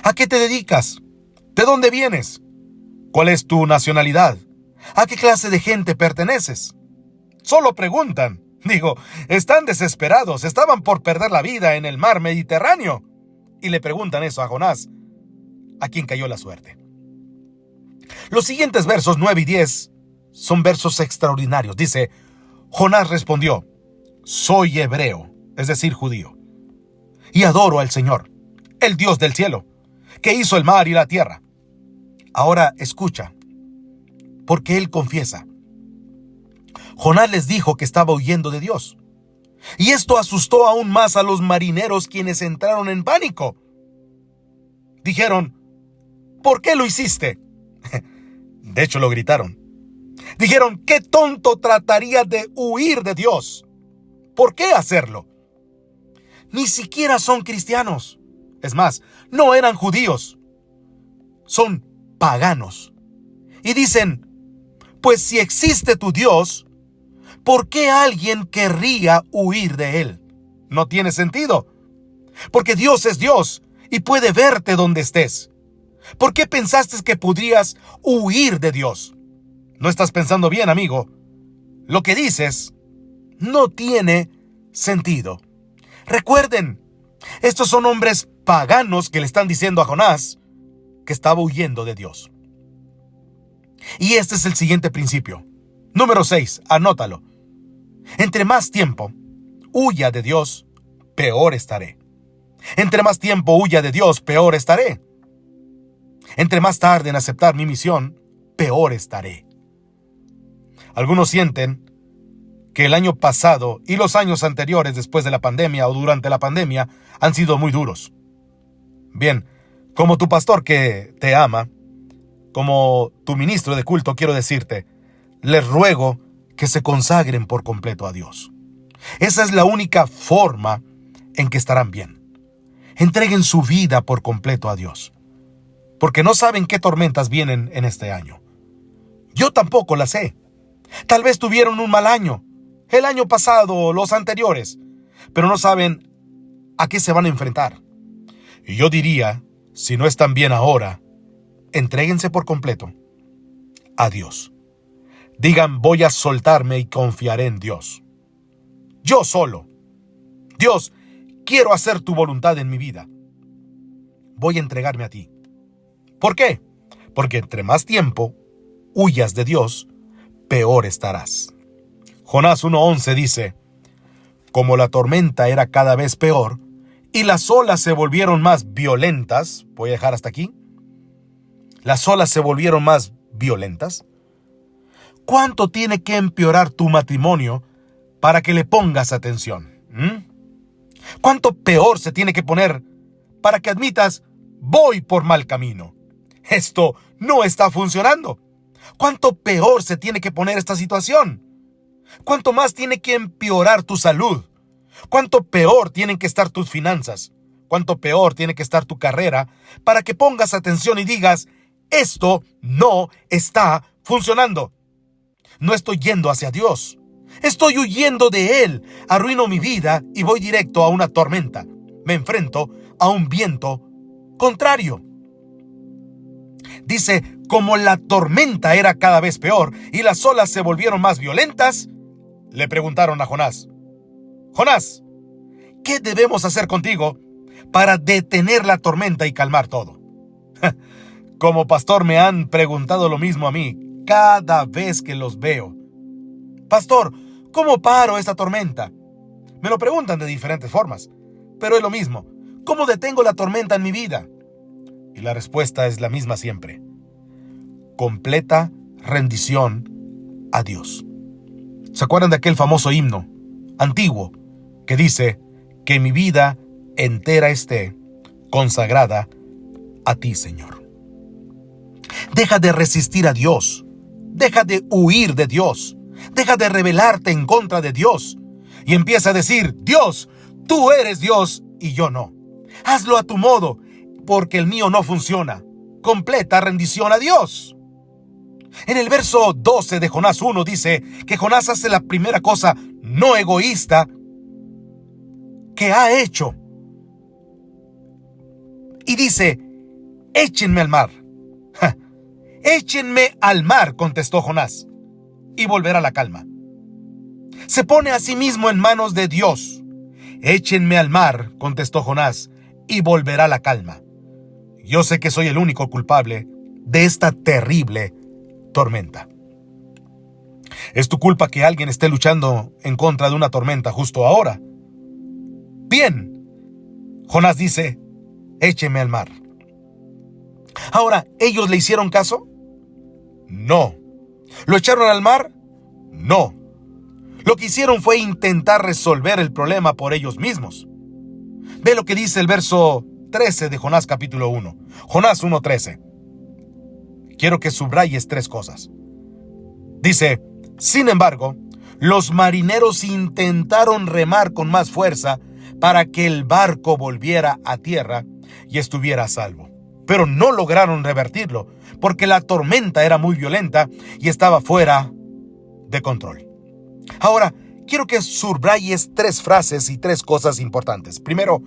¿A qué te dedicas? ¿De dónde vienes? ¿Cuál es tu nacionalidad? ¿A qué clase de gente perteneces? Solo preguntan. Están desesperados. Estaban por perder la vida en el mar Mediterráneo. Y le preguntan eso a Jonás, a quien cayó la suerte. Los siguientes versos 9 y 10 son versos extraordinarios. Dice: Jonás respondió: Soy hebreo, es decir, judío, y adoro al Señor, el Dios del cielo, que hizo el mar y la tierra. Ahora escucha, porque él confiesa. Jonás les dijo que estaba huyendo de Dios. Y esto asustó aún más a los marineros, quienes entraron en pánico. Dijeron: ¿Por qué lo hiciste? De hecho, lo gritaron. Dijeron: ¿Qué tonto trataría de huir de Dios? ¿Por qué hacerlo? Ni siquiera son cristianos. Es más, no eran judíos. Son paganos. Y dicen: pues si existe tu Dios, ¿por qué alguien querría huir de él? No tiene sentido. Porque Dios es Dios y puede verte donde estés. ¿Por qué pensaste que podrías huir de Dios? No estás pensando bien, amigo. Lo que dices no tiene sentido. Recuerden, estos son hombres paganos que le están diciendo a Jonás que estaba huyendo de Dios. Y este es el siguiente principio. Número 6, anótalo. Entre más tiempo huya de Dios, peor estaré. Entre más tiempo huya de Dios, peor estaré. Entre más tarde en aceptar mi misión, peor estaré. Algunos sienten que el año pasado y los años anteriores después de la pandemia o durante la pandemia han sido muy duros. Bien, como tu pastor que te ama, como tu ministro de culto, quiero decirte, les ruego que se consagren por completo a Dios. Esa es la única forma en que estarán bien. Entreguen su vida por completo a Dios, porque no saben qué tormentas vienen en este año. Yo tampoco las sé. Tal vez tuvieron un mal año, el año pasado o los anteriores, pero no saben a qué se van a enfrentar. Y yo diría, si no están bien ahora, entréguense por completo a Dios. Digan: voy a soltarme y confiaré en Dios. Yo solo. Dios, quiero hacer tu voluntad en mi vida. Voy a entregarme a ti. ¿Por qué? Porque entre más tiempo huyas de Dios, peor estarás. Jonás 1:11 dice: como la tormenta era cada vez peor y las olas se volvieron más violentas. Voy a dejar hasta aquí. Las olas se volvieron más violentas. ¿Cuánto tiene que empeorar tu matrimonio para que le pongas atención? ¿Cuánto peor se tiene que poner para que admitas: voy por mal camino? Esto no está funcionando. ¿Cuánto peor se tiene que poner esta situación? ¿Cuánto más tiene que empeorar tu salud? ¿Cuánto peor tienen que estar tus finanzas? ¿Cuánto peor tiene que estar tu carrera para que pongas atención y digas: esto no está funcionando? No estoy yendo hacia Dios. Estoy huyendo de Él. Arruino mi vida y voy directo a una tormenta. Me enfrento a un viento contrario. Dice: como la tormenta era cada vez peor y las olas se volvieron más violentas, le preguntaron a Jonás: Jonás, ¿qué debemos hacer contigo para detener la tormenta y calmar todo? Como pastor me han preguntado lo mismo a mí cada vez que los veo. Pastor, ¿Cómo paro esta tormenta? Me lo preguntan de diferentes formas, pero es lo mismo. ¿Cómo detengo la tormenta en mi vida? Y la respuesta es la misma siempre. Completa rendición a Dios. ¿Se acuerdan de aquel famoso himno antiguo que dice que mi vida entera esté consagrada a ti, Señor? Deja de resistir a Dios. Deja de huir de Dios. Deja de rebelarte en contra de Dios. Y empieza a decir, Dios, tú eres Dios y yo no. Hazlo a tu modo, porque el mío no funciona. Completa rendición a Dios. En el verso 12 de Jonás 1 dice que Jonás hace la primera cosa no egoísta que ha hecho. Y dice, échenme al mar. ¡Ja! Échenme al mar, contestó Jonás, y volverá la calma. Se pone a sí mismo en manos de Dios. Échenme al mar, contestó Jonás, y volverá la calma. Yo sé que soy el único culpable de esta terrible tormenta. ¿Es tu culpa que alguien esté luchando en contra de una tormenta justo ahora? Bien, Jonás dice, écheme al mar. Ahora, ¿ellos le hicieron caso? No. ¿Lo echaron al mar? No. Lo que hicieron fue intentar resolver el problema por ellos mismos. Ve lo que dice el verso 13 de Jonás capítulo 1. Jonás 1:13. Quiero que subrayes 3 cosas. Dice, sin embargo, los marineros intentaron remar con más fuerza para que el barco volviera a tierra y estuviera a salvo. Pero no lograron revertirlo, porque la tormenta era muy violenta y estaba fuera de control. Ahora, quiero que subrayes 3 frases y 3 cosas importantes. Primero,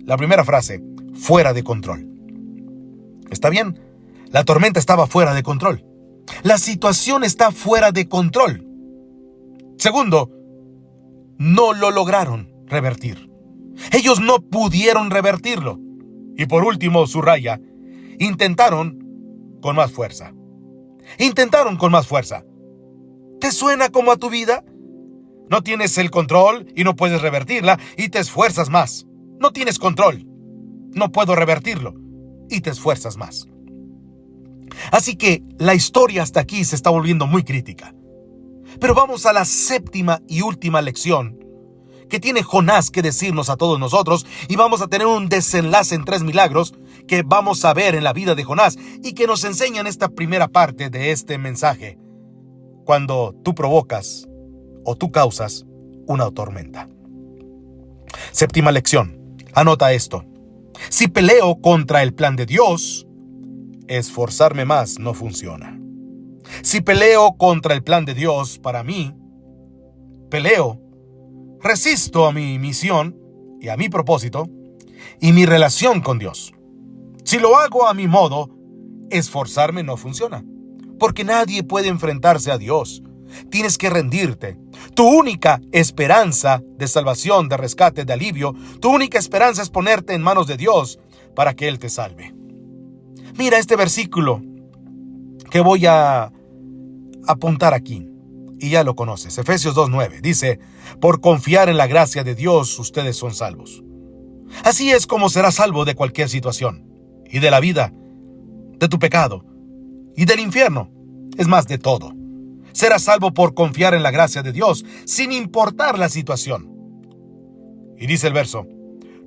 la primera frase, fuera de control. ¿Está bien? La tormenta estaba fuera de control. La situación está fuera de control. Segundo, no lo lograron revertir. Ellos no pudieron revertirlo. Y por último, subraya, intentaron con más fuerza. Intentaron con más fuerza. ¿Te suena como a tu vida? No tienes el control y no puedes revertirla y te esfuerzas más. No tienes control. No puedo revertirlo y te esfuerzas más. Así que la historia hasta aquí se está volviendo muy crítica. Pero vamos a la 7ª y última lección que tiene Jonás que decirnos a todos nosotros, y vamos a tener un desenlace en 3 milagros que vamos a ver en la vida de Jonás y que nos enseñan esta primera parte de este mensaje. Cuando tú provocas o tú causas una tormenta. 7ª lección. Anota esto. Si peleo contra el plan de Dios, esforzarme más no funciona. Si peleo contra el plan de Dios para mí, resisto a mi misión y a mi propósito y mi relación con Dios. Si lo hago a mi modo, esforzarme no funciona, porque nadie puede enfrentarse a Dios. Tienes que rendirte. Tu única esperanza de salvación, de rescate, de alivio, tu única esperanza es ponerte en manos de Dios para que Él te salve. Mira este versículo que voy a apuntar aquí, y ya lo conoces. Efesios 2:9 dice, por confiar en la gracia de Dios, ustedes son salvos. Así es como serás salvo de cualquier situación, y de la vida, de tu pecado, y del infierno, es más, de todo. Serás salvo por confiar en la gracia de Dios, sin importar la situación. Y dice el verso,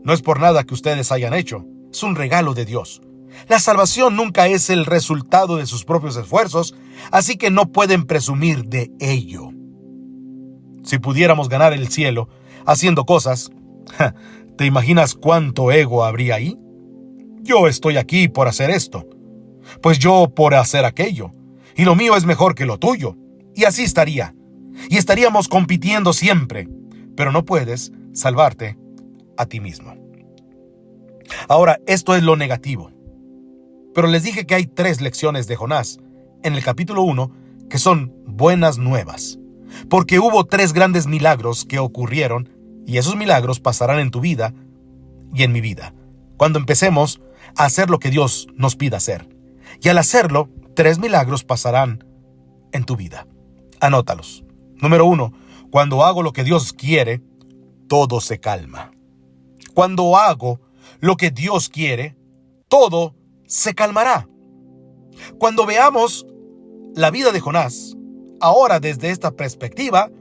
no es por nada que ustedes hayan hecho, es un regalo de Dios. La salvación nunca es el resultado de sus propios esfuerzos, así que no pueden presumir de ello. Si pudiéramos ganar el cielo haciendo cosas, ¿te imaginas cuánto ego habría ahí? Yo estoy aquí por hacer esto, pues yo por hacer aquello, y lo mío es mejor que lo tuyo, y así estaría, y estaríamos compitiendo siempre, pero no puedes salvarte a ti mismo. Ahora, esto es lo negativo. Pero les dije que hay 3 lecciones de Jonás en el capítulo 1 que son buenas nuevas. Porque hubo 3 grandes milagros que ocurrieron y esos milagros pasarán en tu vida y en mi vida. Cuando empecemos a hacer lo que Dios nos pida hacer. Y al hacerlo, 3 milagros pasarán en tu vida. Anótalos. Número 1. Cuando hago lo que Dios quiere, todo se calma. Cuando hago lo que Dios quiere, todo se calmará. Cuando veamos la vida de Jonás, ahora desde esta perspectiva,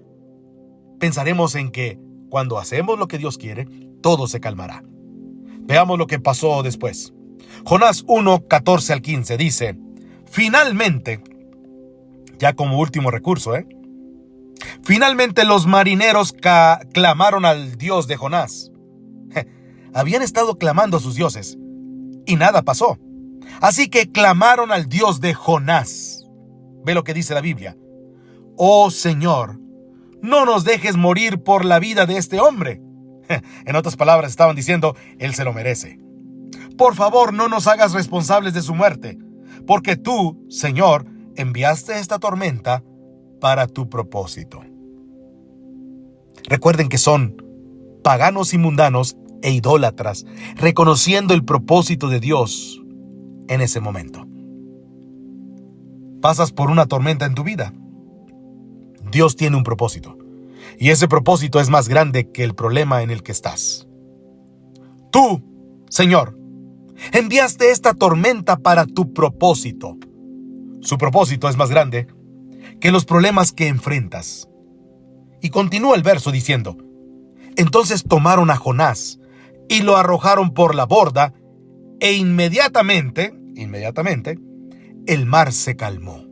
pensaremos en que cuando hacemos lo que Dios quiere, todo se calmará. Veamos lo que pasó después. Jonás 1, 14 al 15 dice: finalmente, ya como último recurso, finalmente los marineros clamaron al Dios de Jonás. Habían estado clamando a sus dioses y nada pasó. Así que clamaron al Dios de Jonás. Ve lo que dice la Biblia: oh Señor, no nos dejes morir por la vida de este hombre. En otras palabras, estaban diciendo, él se lo merece. Por favor, no nos hagas responsables de su muerte, porque tú, Señor, enviaste esta tormenta para tu propósito. Recuerden que son paganos y mundanos e idólatras, reconociendo el propósito de Dios en ese momento. Pasas por una tormenta en tu vida. Dios tiene un propósito, y ese propósito es más grande que el problema en el que estás. Tú, Señor, enviaste esta tormenta para tu propósito. Su propósito es más grande que los problemas que enfrentas. Y continúa el verso diciendo: entonces tomaron a Jonás y lo arrojaron por la borda, e inmediatamente, el mar se calmó.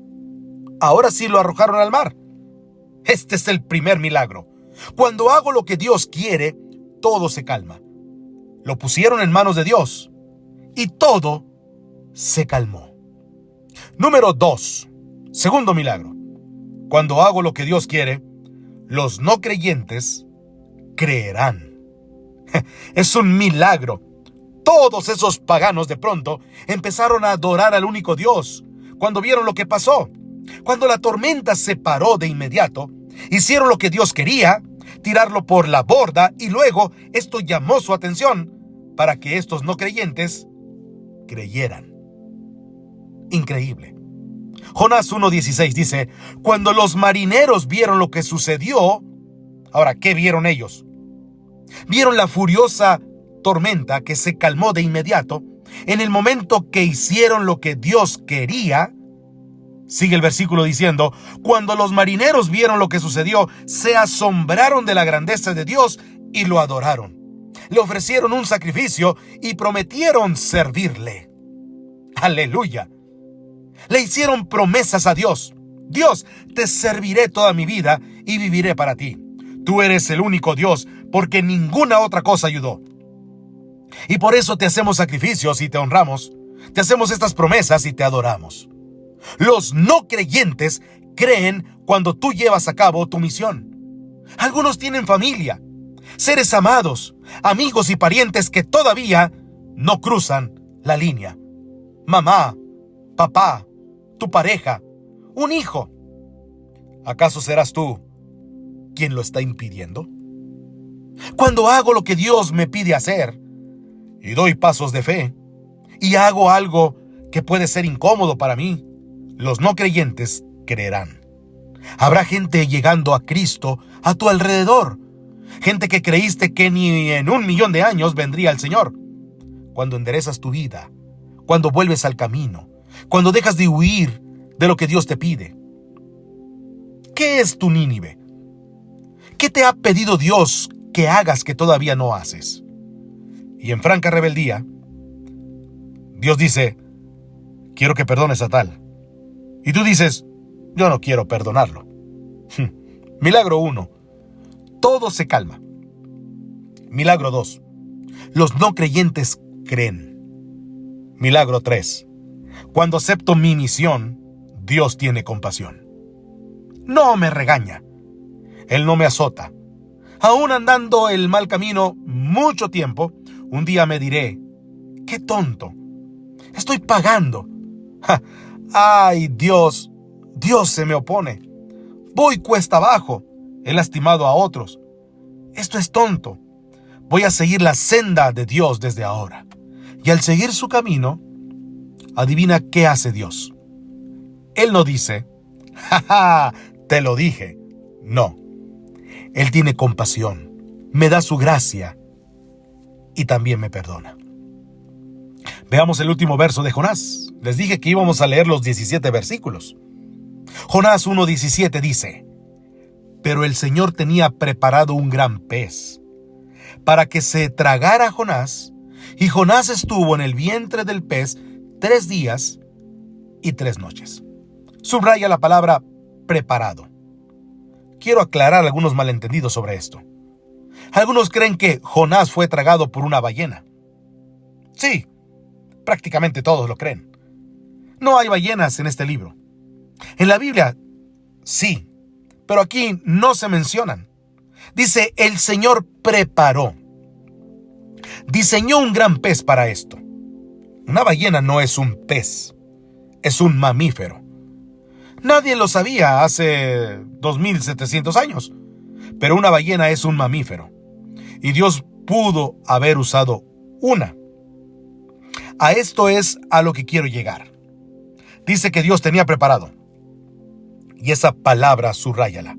Ahora sí lo arrojaron al mar. Este es el primer milagro. Cuando hago lo que Dios quiere, todo se calma. Lo pusieron en manos de Dios y todo se calmó. Número 2. Segundo milagro. Cuando hago lo que Dios quiere, los no creyentes creerán. Es un milagro. Todos esos paganos de pronto empezaron a adorar al único Dios cuando vieron lo que pasó. Cuando la tormenta se paró de inmediato, hicieron lo que Dios quería, tirarlo por la borda, y luego esto llamó su atención para que estos no creyentes creyeran. Increíble. Jonás 1:16 dice: cuando los marineros vieron lo que sucedió, ahora, ¿qué vieron ellos? Vieron la furiosa tormenta que se calmó de inmediato en el momento que hicieron lo que Dios quería. Sigue el versículo diciendo: cuando los marineros vieron lo que sucedió, se asombraron de la grandeza de Dios y lo adoraron. Le ofrecieron un sacrificio y prometieron servirle. ¡Aleluya! Le hicieron promesas a Dios. Dios, te serviré toda mi vida y viviré para ti. Tú eres el único Dios, porque ninguna otra cosa ayudó. Y por eso te hacemos sacrificios y te honramos. Te hacemos estas promesas y te adoramos. Los no creyentes creen cuando tú llevas a cabo tu misión. Algunos tienen familia, seres amados, amigos y parientes que todavía no cruzan la línea. Mamá, papá, tu pareja, un hijo. ¿Acaso serás tú quien lo está impidiendo? Cuando hago lo que Dios me pide hacer y doy pasos de fe y hago algo que puede ser incómodo para mí, los no creyentes creerán. Habrá gente llegando a Cristo a tu alrededor. Gente que creíste que ni en 1,000,000 de años vendría el Señor. Cuando enderezas tu vida, cuando vuelves al camino, cuando dejas de huir de lo que Dios te pide. ¿Qué es tu Nínive? ¿Qué te ha pedido Dios que hagas que todavía no haces? Y en franca rebeldía, Dios dice: quiero que perdones a tal. Y tú dices: yo no quiero perdonarlo. Milagro 1. Todo se calma. Milagro 2. Los no creyentes creen. Milagro 3. Cuando acepto mi misión, Dios tiene compasión. No me regaña. Él no me azota. Aún andando el mal camino mucho tiempo, un día me diré: ¡qué tonto! Estoy pagando. ¡Ay, Dios! Dios se me opone. Voy cuesta abajo. He lastimado a otros. Esto es tonto. Voy a seguir la senda de Dios desde ahora. Y al seguir su camino, adivina qué hace Dios. Él no dice: ¡ja, ja! Te lo dije. No. Él tiene compasión, me da su gracia y también me perdona. Veamos el último verso de Jonás. Les dije que íbamos a leer los 17 versículos. Jonás 1:17 dice: pero el Señor tenía preparado un gran pez para que se tragara a Jonás, y Jonás estuvo en el vientre del pez 3 días y 3 noches. Subraya la palabra preparado. Quiero aclarar algunos malentendidos sobre esto. Algunos creen que Jonás fue tragado por una ballena. Sí, prácticamente todos lo creen. No hay ballenas en este libro. En la Biblia, sí, pero aquí no se mencionan. Dice, el Señor preparó. Diseñó un gran pez para esto. Una ballena no es un pez, es un mamífero. Nadie lo sabía hace 2700 años, pero una ballena es un mamífero. Y Dios pudo haber usado una. A esto es a lo que quiero llegar. Dice que Dios tenía preparado. Y esa palabra, subráyala.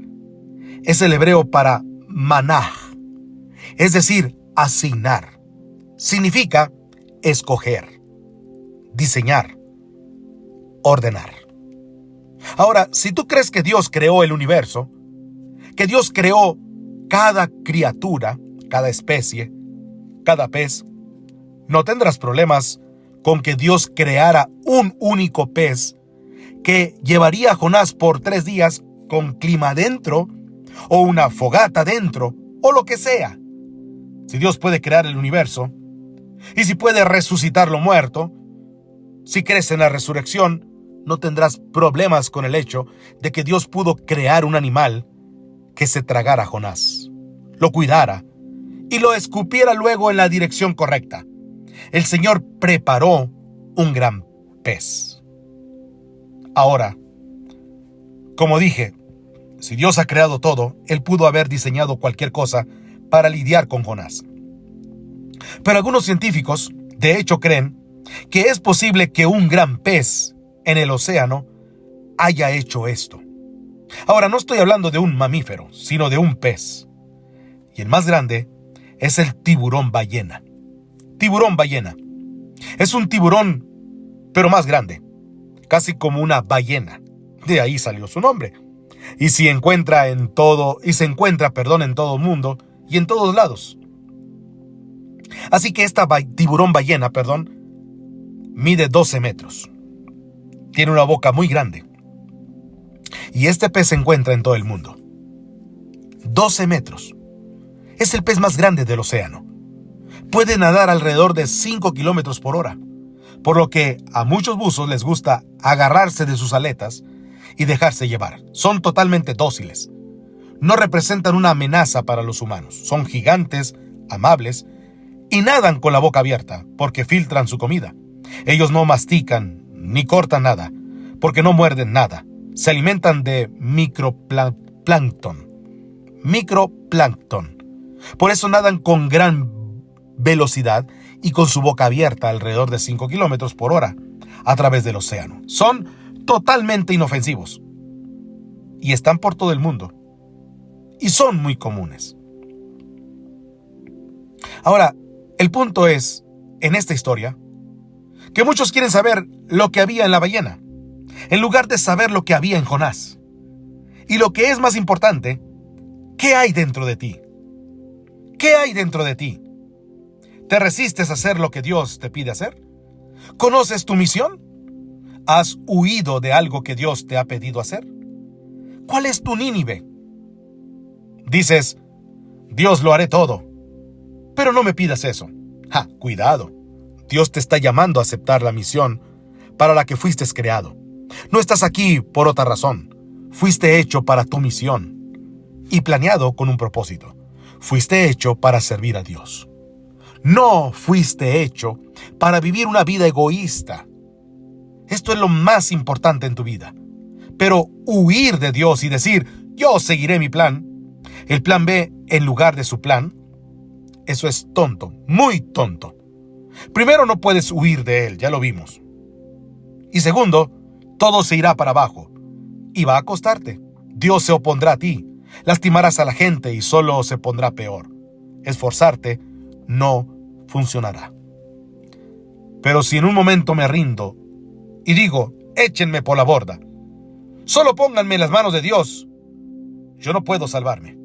Es el hebreo para manaj, es decir, asignar. Significa escoger, diseñar, ordenar. Ahora, si tú crees que Dios creó el universo, que Dios creó cada criatura, cada especie, cada pez, no tendrás problemas con que Dios creara un único pez que llevaría a Jonás por 3 días con clima dentro, o una fogata dentro, o lo que sea. Si Dios puede crear el universo, y si puede resucitar lo muerto, si crees en la resurrección, no tendrás problemas con el hecho de que Dios pudo crear un animal que se tragara a Jonás, lo cuidara y lo escupiera luego en la dirección correcta. El Señor preparó un gran pez. Ahora, como dije, si Dios ha creado todo, Él pudo haber diseñado cualquier cosa para lidiar con Jonás. Pero algunos científicos, de hecho, creen que es posible que un gran pez en el océano haya hecho esto. Ahora, no estoy hablando de un mamífero, sino de un pez. Y el más grande es el tiburón ballena. Tiburón ballena. Es un tiburón, pero más grande. Casi como una ballena. De ahí salió su nombre. Y se encuentra en todo el mundo y en todos lados. Así que esta tiburón ballena, mide 12 metros. Tiene una boca muy grande. Y este pez se encuentra en todo el mundo. 12 metros. Es el pez más grande del océano. Puede nadar alrededor de 5 kilómetros por hora, por lo que a muchos buzos les gusta agarrarse de sus aletas y dejarse llevar. Son totalmente dóciles. No representan una amenaza para los humanos. Son gigantes, amables y nadan con la boca abierta porque filtran su comida. Ellos no mastican ni cortan nada porque no muerden nada. Se alimentan de microplancton. Por eso nadan con gran velocidad y con su boca abierta alrededor de 5 kilómetros por hora a través del océano. Son totalmente inofensivos y están por todo el mundo y son muy comunes. Ahora, el punto es, en esta historia, que muchos quieren saber lo que había en la ballena, en lugar de saber lo que había en Jonás. Y lo que es más importante, ¿qué hay dentro de ti? ¿Qué hay dentro de ti? ¿Te resistes a hacer lo que Dios te pide hacer? ¿Conoces tu misión? ¿Has huido de algo que Dios te ha pedido hacer? ¿Cuál es tu Nínive? Dices, Dios, lo haré todo, pero no me pidas eso. Cuidado. Dios te está llamando a aceptar la misión para la que fuiste creado. No estás aquí por otra razón. Fuiste hecho para tu misión y planeado con un propósito. Fuiste hecho para servir a Dios. No fuiste hecho para vivir una vida egoísta. Esto es lo más importante en tu vida. Pero huir de Dios y decir, yo seguiré mi plan, el plan B en lugar de su plan, eso es tonto, muy tonto. Primero, no puedes huir de Él, ya lo vimos. Y segundo, todo se irá para abajo y va a costarte. Dios se opondrá a ti, Lastimarás a la gente y solo se pondrá peor. Esforzarte no funcionará. Pero si en un momento me rindo y digo, échenme por la borda, solo pónganme en las manos de Dios, yo no puedo salvarme.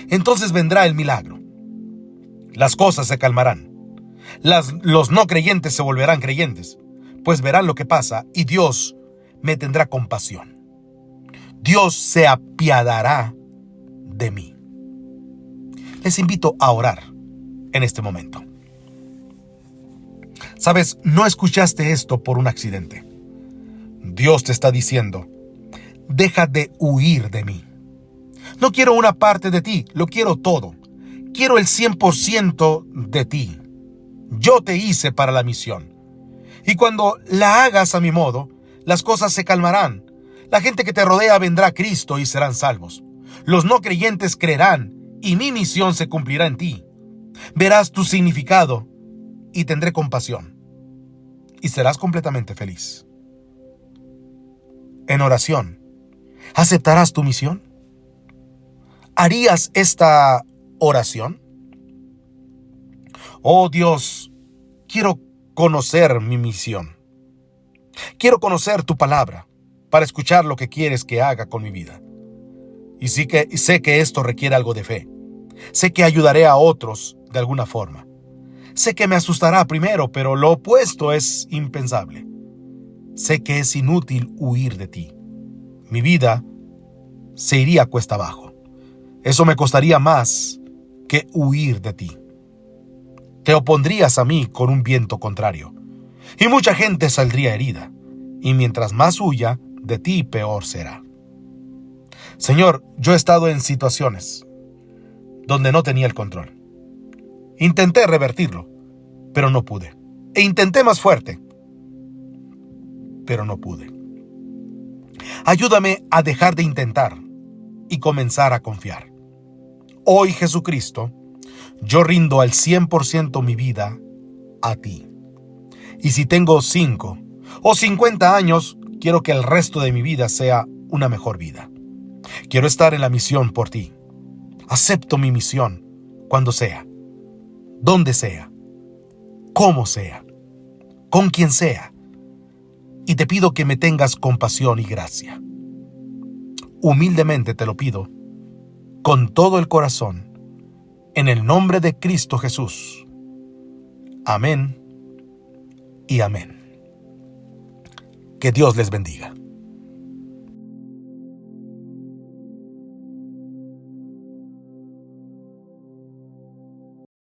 Entonces vendrá el milagro. Las cosas se calmarán. Los no creyentes se volverán creyentes, pues verán lo que pasa y Dios me tendrá compasión. Dios se apiadará de mí. Les invito a orar en este momento. Sabes, no escuchaste esto por un accidente. Dios te está diciendo, deja de huir de mí. No quiero una parte de ti, lo quiero todo. Quiero el 100% de ti. Yo te hice para la misión. Y cuando la hagas a mi modo, las cosas se calmarán. La gente que te rodea vendrá a Cristo y serán salvos. Los no creyentes creerán y mi misión se cumplirá en ti. Verás tu significado y tendré compasión. Y serás completamente feliz. En oración, ¿aceptarás tu misión? ¿Harías esta oración? Oh Dios, quiero conocer mi misión. Quiero conocer tu palabra para escuchar lo que quieres que haga con mi vida. Y sé que esto requiere algo de fe. Sé que ayudaré a otros de alguna forma. Sé que me asustará primero, pero lo opuesto es impensable. Sé que es inútil huir de ti. Mi vida se iría cuesta abajo. Eso me costaría más que huir de ti. Te opondrías a mí con un viento contrario, y mucha gente saldría herida, y mientras más huya de ti, peor será. Señor, yo he estado en situaciones donde no tenía el control. Intenté revertirlo, pero no pude. E intenté más fuerte, pero no pude. Ayúdame a dejar de intentar y comenzar a confiar. Hoy, Jesucristo, yo rindo al 100% mi vida a ti. Y si tengo 5 o 50 años, quiero que el resto de mi vida sea una mejor vida. Quiero estar en la misión por ti. Acepto mi misión cuando sea, donde sea, como sea, con quien sea. Y te pido que me tengas compasión y gracia. Humildemente te lo pido, con todo el corazón, en el nombre de Cristo Jesús. Amén y amén. Que Dios les bendiga.